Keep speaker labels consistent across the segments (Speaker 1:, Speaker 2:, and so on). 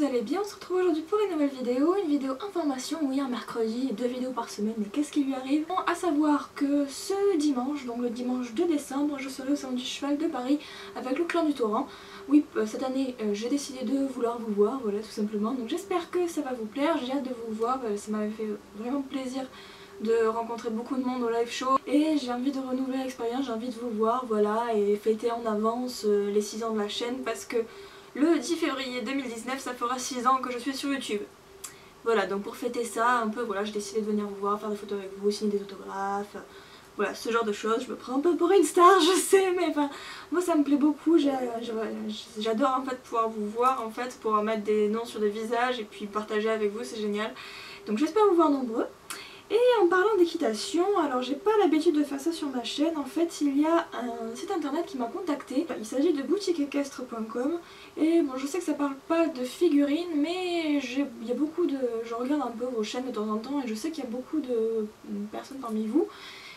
Speaker 1: allez bien. On se retrouve aujourd'hui pour une nouvelle vidéo information. Oui, un mercredi, 2 vidéos par semaine, mais qu'est-ce qui lui arrive? Bon, à savoir que ce dimanche, donc le dimanche 2 décembre, je serai au Salon du Cheval de Paris avec le clan du Torrent. Oui, cette année j'ai décidé de vouloir vous voir, voilà, tout simplement. Donc j'espère que ça va vous plaire, j'ai hâte de vous voir, ça m'avait fait vraiment plaisir de rencontrer beaucoup de monde au live show et j'ai envie de renouveler l'expérience, j'ai envie de vous voir, voilà, et fêter en avance les 6 ans de la chaîne parce que le 10 février 2019 ça fera 6 ans que je suis sur YouTube. Voilà, donc pour fêter ça un peu, voilà, j'ai décidé de venir vous voir, faire des photos avec vous, signer des autographes, voilà, ce genre de choses. Je me prends un peu pour une star, je sais, mais enfin, moi ça me plaît beaucoup, j'adore en fait pouvoir vous voir, en fait, pouvoir mettre des noms sur des visages et puis partager avec vous, c'est génial. Donc j'espère vous voir nombreux. Et en parlant d'équitation, alors j'ai pas l'habitude de faire ça sur ma chaîne, en fait il y a un site internet qui m'a contacté, il s'agit de boutiqueéquestre.com et bon je sais que ça parle pas de figurines mais il y a beaucoup de... je regarde un peu vos chaînes de temps en temps et je sais qu'il y a beaucoup de personnes parmi vous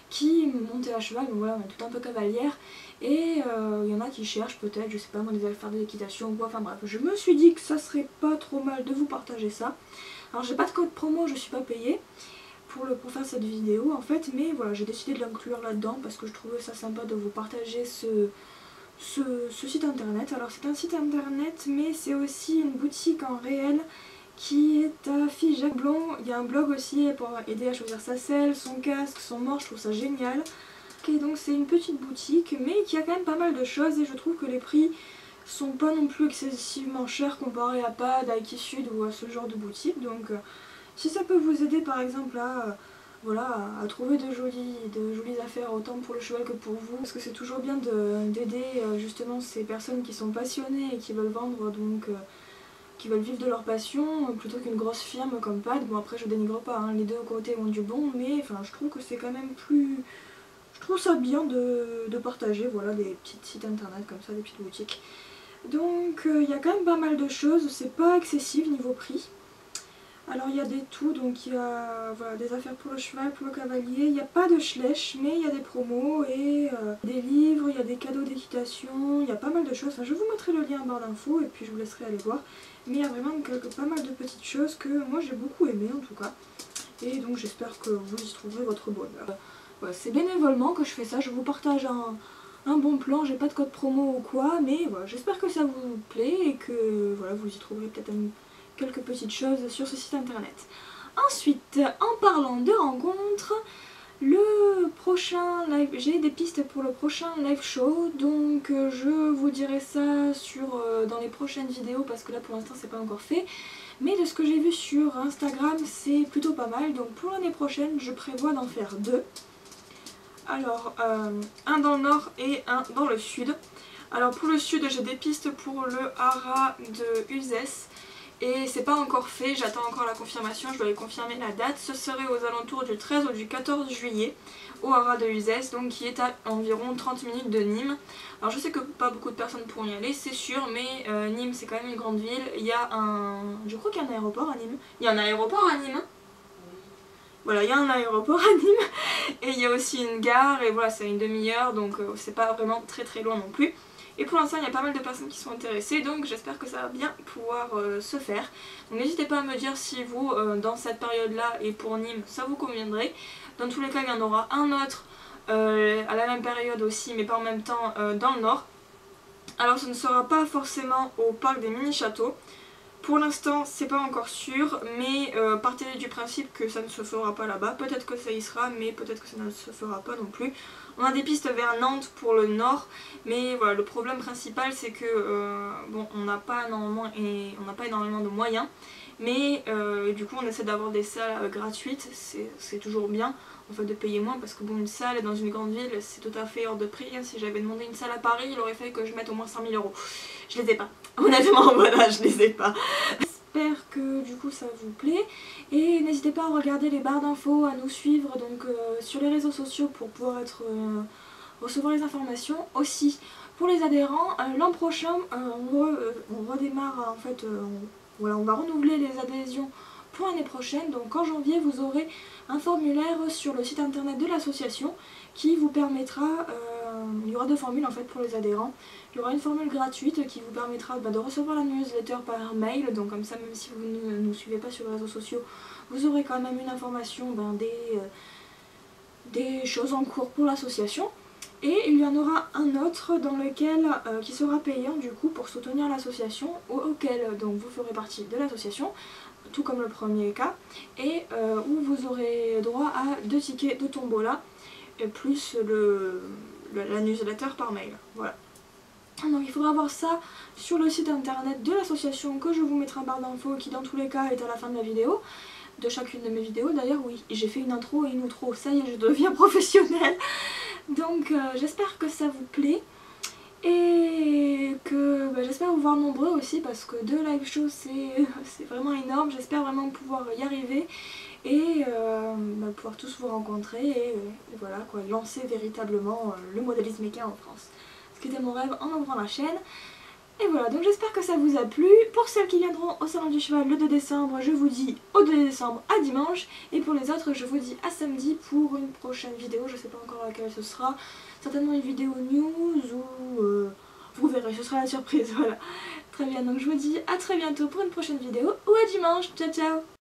Speaker 1: qui montent à cheval, donc voilà on est tout un peu cavalière et il y en a qui cherchent peut-être, je sais pas moi, des affaires d'équitation ou quoi, enfin bref, je me suis dit que ça serait pas trop mal de vous partager ça. Alors j'ai pas de code promo, je suis pas payée pour faire cette vidéo en fait, mais voilà, j'ai décidé de l'inclure là-dedans parce que je trouvais ça sympa de vous partager ce site internet. Alors c'est un site internet mais c'est aussi une boutique en réel qui est à Figeac-Blon. Il y a un blog aussi pour aider à choisir sa selle, son casque, son mort, je trouve ça génial. Ok, donc c'est une petite boutique mais qui a quand même pas mal de choses et je trouve que les prix sont pas non plus excessivement chers comparé à Pad, à Ikisud ou à ce genre de boutique, donc si ça peut vous aider par exemple à, voilà, à trouver de jolies affaires autant pour le cheval que pour vous, parce que c'est toujours bien d'aider justement ces personnes qui sont passionnées et qui veulent vendre, donc qui veulent vivre de leur passion plutôt qu'une grosse firme comme Pad. Bon après je dénigre pas, hein, les deux côtés ont du bon, mais enfin je trouve que c'est quand même plus... Je trouve ça bien de partager, voilà, des petits sites internet comme ça, des petites boutiques. Donc il y a quand même pas mal de choses, c'est pas excessif niveau prix. Alors il y a des tout, donc il y a voilà, des affaires pour le cheval, pour le cavalier, il n'y a pas de schlech mais il y a des promos et des livres, il y a des cadeaux d'équitation, il y a pas mal de choses. Enfin, je vous mettrai le lien en barre d'infos et puis je vous laisserai aller voir. Mais il y a vraiment pas mal de petites choses que moi j'ai beaucoup aimé en tout cas. Et donc j'espère que vous y trouverez votre bonheur. Voilà, c'est bénévolement que je fais ça, je vous partage un bon plan, j'ai pas de code promo ou quoi, mais voilà, j'espère que ça vous plaît et que voilà, vous y trouverez peut-être quelques petites choses sur ce site internet. Ensuite, en parlant de rencontres, le prochain live, j'ai des pistes pour le prochain live show, donc je vous dirai ça dans les prochaines vidéos parce que là pour l'instant c'est pas encore fait. Mais de ce que j'ai vu sur Instagram, c'est plutôt pas mal, donc pour l'année prochaine je prévois d'en faire 2. Alors, un dans le nord et un dans le sud. Alors pour le sud, j'ai des pistes pour le haras de Uzès. Et c'est pas encore fait, j'attends encore la confirmation, je dois lui confirmer la date. Ce serait aux alentours du 13 ou du 14 juillet au haras de Uzès, donc qui est à environ 30 minutes de Nîmes. Alors je sais que pas beaucoup de personnes pourront y aller, c'est sûr, mais Nîmes c'est quand même une grande ville. Il y a je crois qu'il y a un aéroport à Nîmes. Il y a un aéroport à Nîmes. Voilà, il y a un aéroport à Nîmes et il y a aussi une gare et voilà, c'est une demi-heure donc c'est pas vraiment très loin non plus. Et pour l'instant il y a pas mal de personnes qui sont intéressées donc j'espère que ça va bien pouvoir se faire. Donc n'hésitez pas à me dire si vous, dans cette période là et pour Nîmes, ça vous conviendrait. Dans tous les cas il y en aura un autre à la même période aussi mais pas en même temps dans le nord. Alors ce ne sera pas forcément au parc des mini-châteaux. Pour l'instant c'est pas encore sûr mais partez du principe que ça ne se fera pas là-bas. Peut-être que ça y sera mais peut-être que ça ne se fera pas non plus. On a des pistes vers Nantes pour le nord mais voilà, le problème principal c'est que bon, on n'a pas énormément de moyens mais du coup on essaie d'avoir des salles gratuites, c'est toujours bien en fait de payer moins parce que bon, une salle dans une grande ville c'est tout à fait hors de prix. Si j'avais demandé une salle à Paris il aurait fallu que je mette au moins 100 000 €. Je les ai pas, honnêtement voilà, je les ai pas. J'espère que du coup ça vous plaît et n'hésitez pas à regarder les barres d'infos, à nous suivre donc sur les réseaux sociaux pour pouvoir recevoir les informations. Aussi pour les adhérents, l'an prochain on redémarre en fait, voilà, on va renouveler les adhésions pour l'année prochaine, donc en janvier vous aurez un formulaire sur le site internet de l'association qui vous permettra il y aura deux formules en fait pour les adhérents. Il y aura une formule gratuite qui vous permettra de recevoir la newsletter par mail, donc comme ça même si vous ne nous suivez pas sur les réseaux sociaux, vous aurez quand même une information des choses en cours pour l'association. Et il y en aura un autre dans lequel, qui sera payant du coup pour soutenir l'association, auquel donc vous ferez partie de l'association, tout comme le premier cas, et où vous aurez droit à 2 tickets de tombola, et plus la newsletter par mail. Voilà. Donc il faudra voir ça sur le site internet de l'association que je vous mettrai en barre d'infos, qui dans tous les cas est à la fin de la vidéo, de chacune de mes vidéos. D'ailleurs oui, j'ai fait une intro et une outro, ça y est, je deviens professionnelle. Donc j'espère que ça vous plaît et que j'espère vous voir nombreux aussi, parce que 2 live shows c'est vraiment énorme. J'espère vraiment pouvoir y arriver et pouvoir tous vous rencontrer et voilà quoi, lancer véritablement le modélisme équin en France. Ce qui était mon rêve en ouvrant la chaîne. Et voilà, donc j'espère que ça vous a plu. Pour celles qui viendront au Salon du Cheval le 2 décembre, je vous dis au 2 décembre à dimanche. Et pour les autres, je vous dis à samedi pour une prochaine vidéo. Je sais pas encore laquelle ce sera. Certainement une vidéo news ou... vous verrez, ce sera la surprise, voilà. Très bien, donc je vous dis à très bientôt pour une prochaine vidéo ou à dimanche. Ciao ciao.